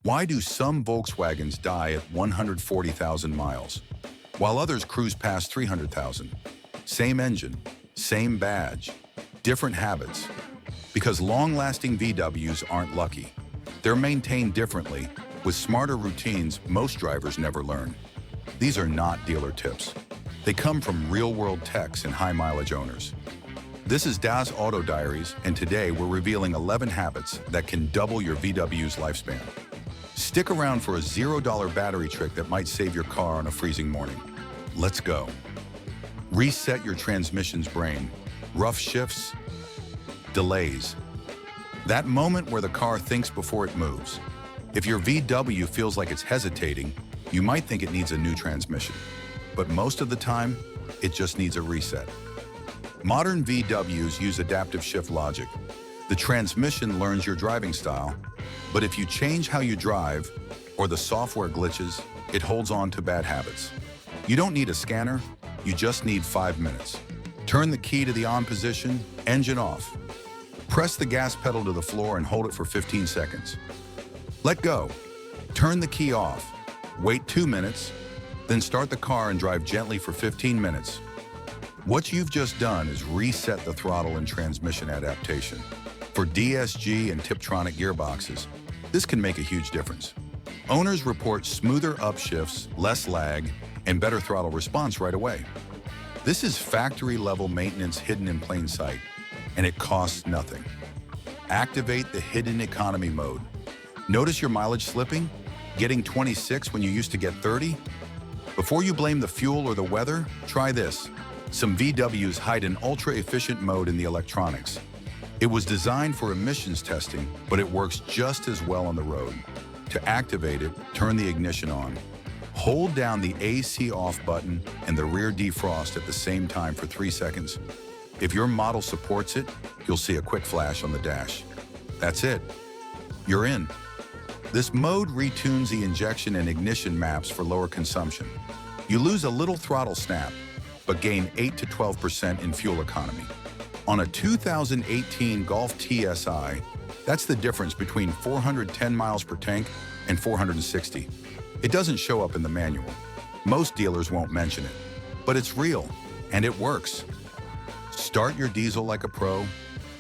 Why do some Volkswagens die at 140,000 miles, while others cruise past 300,000? Same engine, same badge, different habits. Because long-lasting VWs aren't lucky. They're maintained differently, with smarter routines most drivers never learn. These are not dealer tips. They come from real-world techs and high-mileage owners. This is Das Auto Diaries, and today we're revealing 11 habits that can double your VW's lifespan. Stick around for a $0 battery trick that might save your car on a freezing morning. Let's go. Reset your transmission's brain. Rough shifts, delays. That moment where the car thinks before it moves. If your VW feels like it's hesitating, you might think it needs a new transmission. But most of the time, it just needs a reset. Modern VWs use adaptive shift logic. The transmission learns your driving style, but if you change how you drive, or the software glitches, it holds on to bad habits. You don't need a scanner, you just need 5 minutes. Turn the key to the on position, engine off. Press the gas pedal to the floor and hold it for 15 seconds. Let go. Turn the key off. Wait 2 minutes, then start the car and drive gently for 15 minutes. What you've just done is reset the throttle and transmission adaptation. For DSG and Tiptronic gearboxes, this can make a huge difference. Owners report smoother upshifts, less lag, and better throttle response right away. This is factory-level maintenance hidden in plain sight, and it costs nothing. Activate the hidden economy mode. Notice your mileage slipping? Getting 26 when you used to get 30? Before you blame the fuel or the weather, try this. Some VWs hide an ultra-efficient mode in the electronics. It was designed for emissions testing, but it works just as well on the road. To activate it, turn the ignition on. Hold down the AC off button and the rear defrost at the same time for 3 seconds. If your model supports it, you'll see a quick flash on the dash. That's it. You're in. This mode retunes the injection and ignition maps for lower consumption. You lose a little throttle snap, but gain 8 to 12% in fuel economy. On a 2018 Golf TSI, that's the difference between 410 miles per tank and 460. It doesn't show up in the manual. Most dealers won't mention it, but it's real, and it works. Start your diesel like a pro.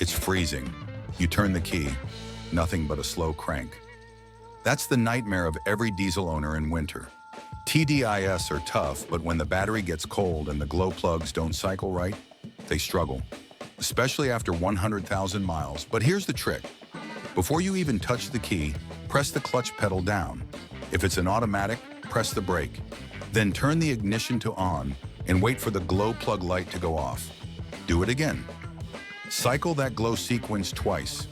It's freezing. You turn the key. Nothing but a slow crank. That's the nightmare of every diesel owner in winter. TDIs are tough, but when the battery gets cold and the glow plugs don't cycle right, they struggle, especially after 100,000 miles. But here's the trick. Before you even touch the key, press the clutch pedal down. If it's an automatic, press the brake. Then turn the ignition to on and wait for the glow plug light to go off. Do it again. Cycle that glow sequence twice.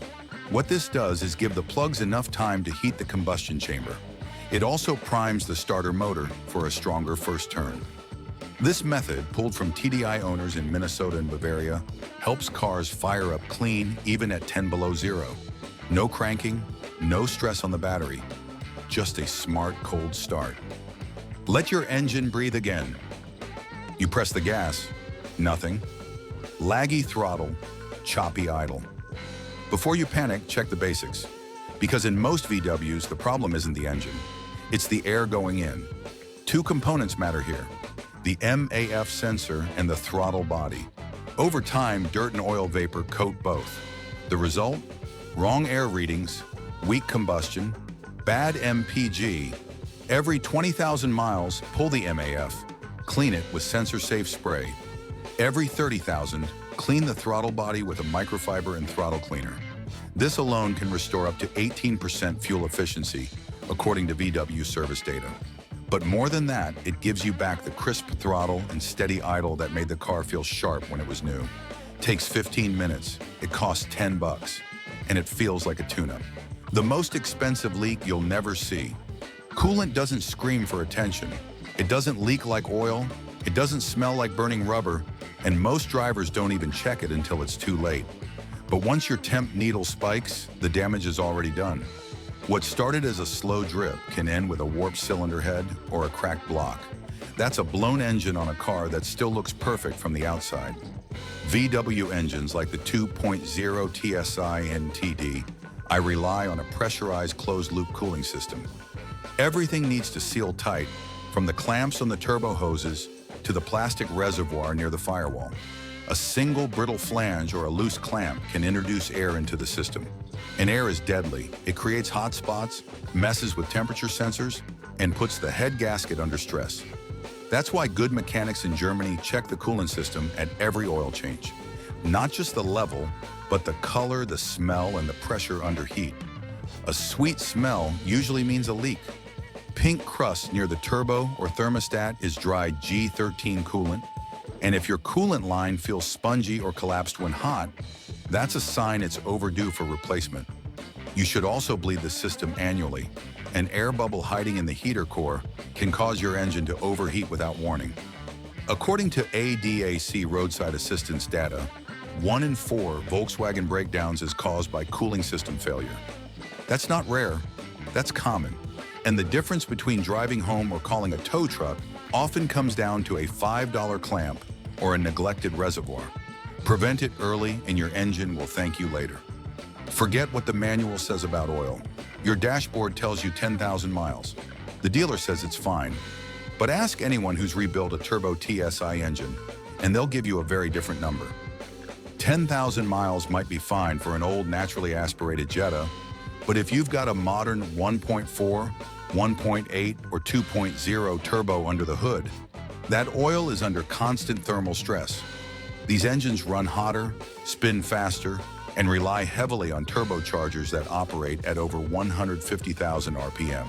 What this does is give the plugs enough time to heat the combustion chamber. It also primes the starter motor for a stronger first turn. This method, pulled from TDI owners in Minnesota and Bavaria, helps cars fire up clean even at 10 below zero. No cranking, no stress on the battery. Just a smart cold start. Let your engine breathe again. You press the gas, nothing. Laggy throttle, choppy idle. Before you panic, check the basics. Because in most VWs, the problem isn't the engine. It's the air going in. 2 components matter here: the MAF sensor and the throttle body. Over time, dirt and oil vapor coat both. The result? Wrong air readings, weak combustion, bad MPG. Every 20,000 miles, pull the MAF. Clean it with sensor-safe spray. Every 30,000, clean the throttle body with a microfiber and throttle cleaner. This alone can restore up to 18% fuel efficiency, according to VW service data. But more than that, it gives you back the crisp throttle and steady idle that made the car feel sharp when it was new. Takes 15 minutes, it costs $10, and it feels like a tune-up. The most expensive leak you'll never see. Coolant doesn't scream for attention. It doesn't leak like oil, it doesn't smell like burning rubber, and most drivers don't even check it until it's too late. But once your temp needle spikes, the damage is already done. What started as a slow drip can end with a warped cylinder head or a cracked block. That's a blown engine on a car that still looks perfect from the outside. VW engines like the 2.0 TSI and TD I rely on a pressurized closed-loop cooling system. Everything needs to seal tight, from the clamps on the turbo hoses to the plastic reservoir near the firewall. A single brittle flange or a loose clamp can introduce air into the system. And air is deadly. It creates hot spots, messes with temperature sensors, and puts the head gasket under stress. That's why good mechanics in Germany check the coolant system at every oil change. Not just the level, but the color, the smell, and the pressure under heat. A sweet smell usually means a leak. Pink crust near the turbo or thermostat is dry G13 coolant. And if your coolant line feels spongy or collapsed when hot, that's a sign it's overdue for replacement. You should also bleed the system annually. An air bubble hiding in the heater core can cause your engine to overheat without warning. According to ADAC roadside assistance data, 1 in 4 Volkswagen breakdowns is caused by cooling system failure. That's not rare, that's common. And the difference between driving home or calling a tow truck often comes down to a $5 clamp or a neglected reservoir. Prevent it early and your engine will thank you later. Forget what the manual says about oil. Your dashboard tells you 10,000 miles. The dealer says it's fine. But ask anyone who's rebuilt a turbo TSI engine, and they'll give you a very different number. 10,000 miles might be fine for an old naturally aspirated Jetta, but if you've got a modern 1.4, 1.8, or 2.0 turbo under the hood, that oil is under constant thermal stress. These engines run hotter, spin faster, and rely heavily on turbochargers that operate at over 150,000 RPM.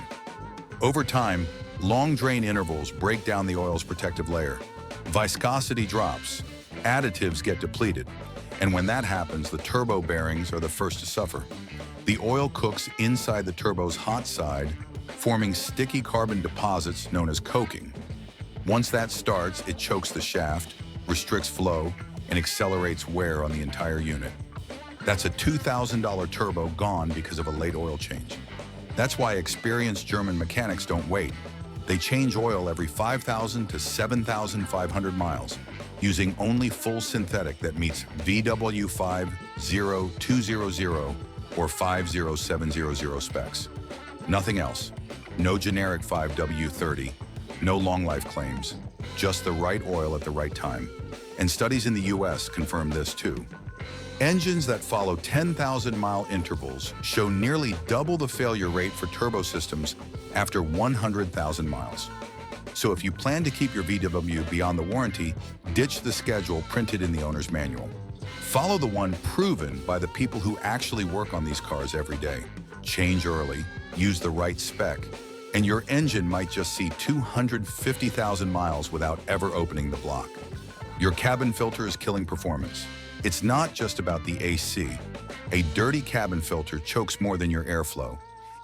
Over time, long drain intervals break down the oil's protective layer. Viscosity drops, additives get depleted, and when that happens, the turbo bearings are the first to suffer. The oil cooks inside the turbo's hot side, forming sticky carbon deposits known as coking. Once that starts, it chokes the shaft, restricts flow, and accelerates wear on the entire unit. That's a $2,000 turbo gone because of a late oil change. That's why experienced German mechanics don't wait. They change oil every 5,000 to 7,500 miles, using only full synthetic that meets VW 50200 or 50700 specs. Nothing else. No generic 5W30, no long life claims, just the right oil at the right time. And studies in the US confirm this too. Engines that follow 10,000-mile intervals show nearly double the failure rate for turbo systems after 100,000 miles. So if you plan to keep your VW beyond the warranty, ditch the schedule printed in the owner's manual. Follow the one proven by the people who actually work on these cars every day. Change early, use the right spec, and your engine might just see 250,000 miles without ever opening the block. Your cabin filter is killing performance. It's not just about the AC. A dirty cabin filter chokes more than your airflow.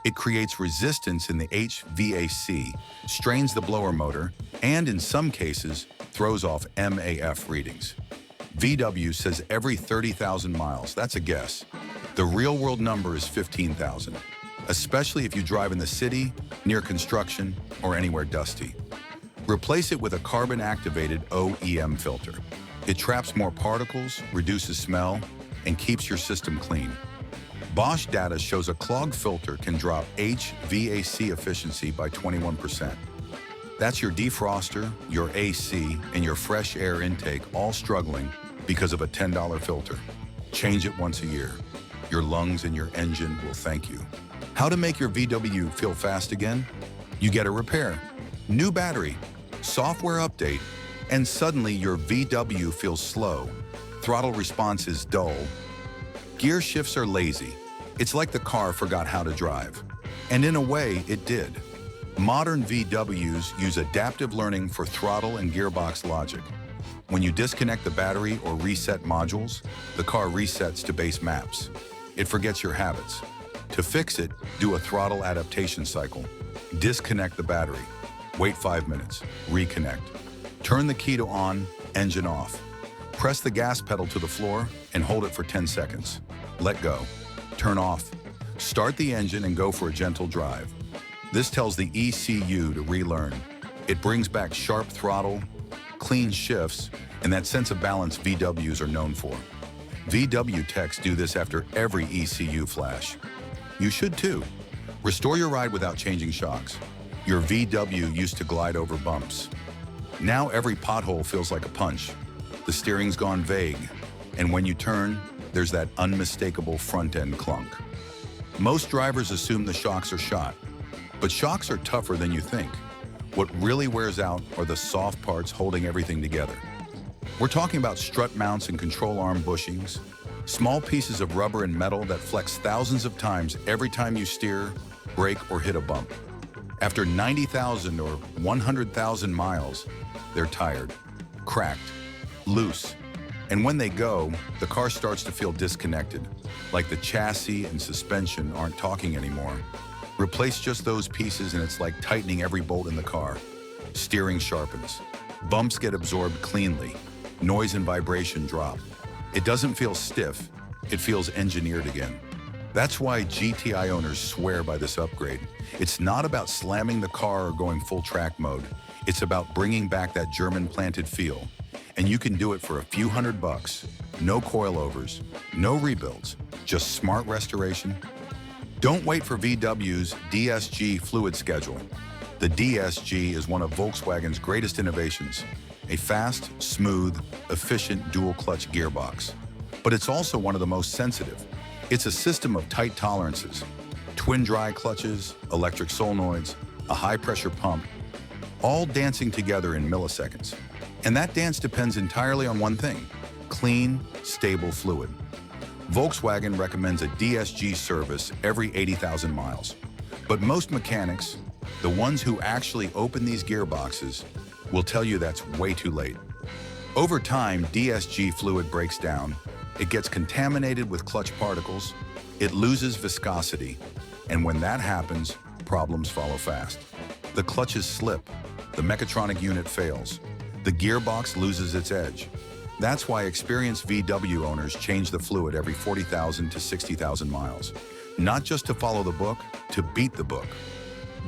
It creates resistance in the HVAC, strains the blower motor, and in some cases, throws off MAF readings. VW says every 30,000 miles, that's a guess. The real-world number is 15,000, especially if you drive in the city, near construction, or anywhere dusty. Replace it with a carbon-activated OEM filter. It traps more particles, reduces smell, and keeps your system clean. Bosch data shows a clogged filter can drop HVAC efficiency by 21%. That's your defroster, your AC, and your fresh air intake all struggling because of a $10 filter. Change it once a year. Your lungs and your engine will thank you. How to make your VW feel fast again? You get a repair, new battery, software update, and suddenly your VW feels slow. Throttle response is dull. Gear shifts are lazy. It's like the car forgot how to drive. And in a way, it did. Modern VWs use adaptive learning for throttle and gearbox logic. When you disconnect the battery or reset modules, the car resets to base maps. It forgets your habits. To fix it, do a throttle adaptation cycle. Disconnect the battery. Wait 5 minutes. Reconnect. Turn the key to on, engine off. Press the gas pedal to the floor and hold it for 10 seconds. Let go. Turn off. Start the engine and go for a gentle drive. This tells the ECU to relearn. It brings back sharp throttle, clean shifts, and that sense of balance VWs are known for. VW techs do this after every ECU flash. You should too. Restore your ride without changing shocks. Your VW used to glide over bumps. Now every pothole feels like a punch. The steering's gone vague, and when you turn, there's that unmistakable front-end clunk. Most drivers assume the shocks are shot, but shocks are tougher than you think. What really wears out are the soft parts holding everything together. We're talking about strut mounts and control arm bushings, small pieces of rubber and metal that flex thousands of times every time you steer, brake, or hit a bump. After 90,000 or 100,000 miles, they're tired, cracked, loose. And when they go, the car starts to feel disconnected, like the chassis and suspension aren't talking anymore. Replace just those pieces and it's like tightening every bolt in the car. Steering sharpens. Bumps get absorbed cleanly. Noise and vibration drop. It doesn't feel stiff, it feels engineered again. That's why GTI owners swear by this upgrade. It's not about slamming the car or going full track mode. It's about bringing back that German-planted feel. And you can do it for a few $100. No coilovers, no rebuilds, just smart restoration. Don't wait for VW's DSG fluid schedule. The DSG is one of Volkswagen's greatest innovations. A fast, smooth, efficient dual-clutch gearbox. But it's also one of the most sensitive. It's a system of tight tolerances, twin dry clutches, electric solenoids, a high-pressure pump, all dancing together in milliseconds. And that dance depends entirely on one thing: clean, stable fluid. Volkswagen recommends a DSG service every 80,000 miles. But most mechanics, the ones who actually open these gearboxes, will tell you that's way too late. Over time, DSG fluid breaks down. It gets contaminated with clutch particles, it loses viscosity, and when that happens, problems follow fast. The clutches slip, the mechatronic unit fails, the gearbox loses its edge. That's why experienced VW owners change the fluid every 40,000 to 60,000 miles. Not just to follow the book, to beat the book.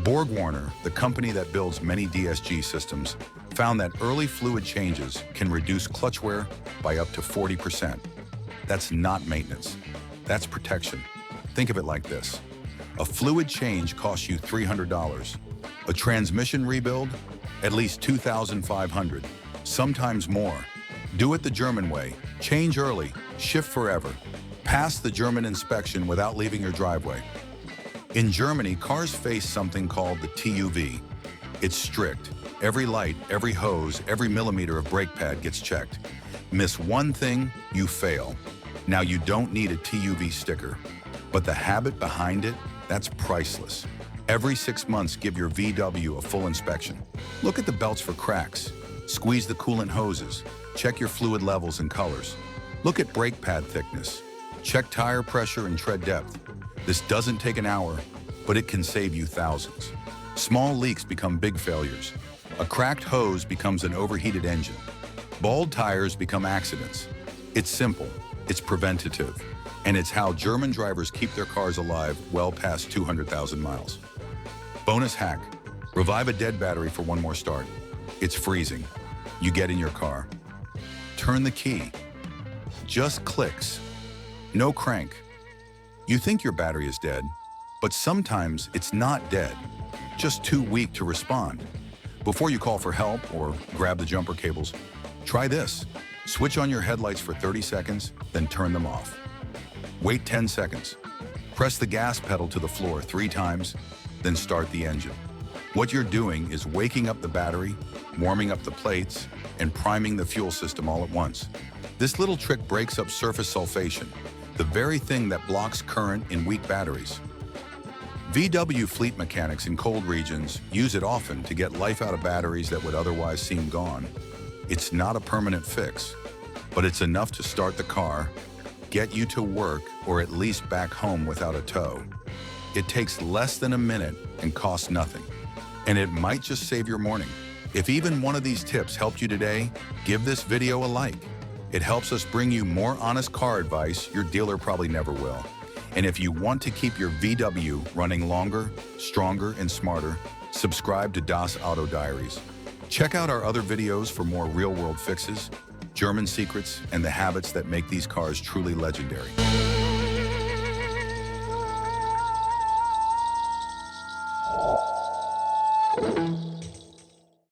BorgWarner, the company that builds many DSG systems, found that early fluid changes can reduce clutch wear by up to 40%. That's not maintenance. That's protection. Think of it like this. A fluid change costs you $300. A transmission rebuild? At least $2,500. Sometimes more. Do it the German way. Change early. Shift forever. Pass the German inspection without leaving your driveway. In Germany, cars face something called the TÜV. It's strict. Every light, every hose, every millimeter of brake pad gets checked. Miss one thing, you fail. Now, you don't need a TÜV sticker, but the habit behind it, that's priceless. Every 6 months, give your VW a full inspection. Look at the belts for cracks. Squeeze the coolant hoses. Check your fluid levels and colors. Look at brake pad thickness. Check tire pressure and tread depth. This doesn't take an hour, but it can save you thousands. Small leaks become big failures. A cracked hose becomes an overheated engine. Bald tires become accidents. It's simple, it's preventative, and it's how German drivers keep their cars alive well past 200,000 miles. Bonus hack, revive a dead battery for one more start. It's freezing. You get in your car. Turn the key. Just clicks. No crank. You think your battery is dead, but sometimes it's not dead, just too weak to respond. Before you call for help or grab the jumper cables, try this. Switch on your headlights for 30 seconds, then turn them off. Wait 10 seconds. Press the gas pedal to the floor 3 times, then start the engine. What you're doing is waking up the battery, warming up the plates, and priming the fuel system all at once. This little trick breaks up surface sulfation, the very thing that blocks current in weak batteries. VW fleet mechanics in cold regions use it often to get life out of batteries that would otherwise seem gone. It's not a permanent fix, but it's enough to start the car, get you to work, or at least back home without a tow. It takes less than a minute and costs nothing. And it might just save your morning. If even one of these tips helped you today, give this video a like. It helps us bring you more honest car advice your dealer probably never will. And if you want to keep your VW running longer, stronger, and smarter, subscribe to Das Auto Diaries. Check out our other videos for more real-world fixes, German secrets, and the habits that make these cars truly legendary.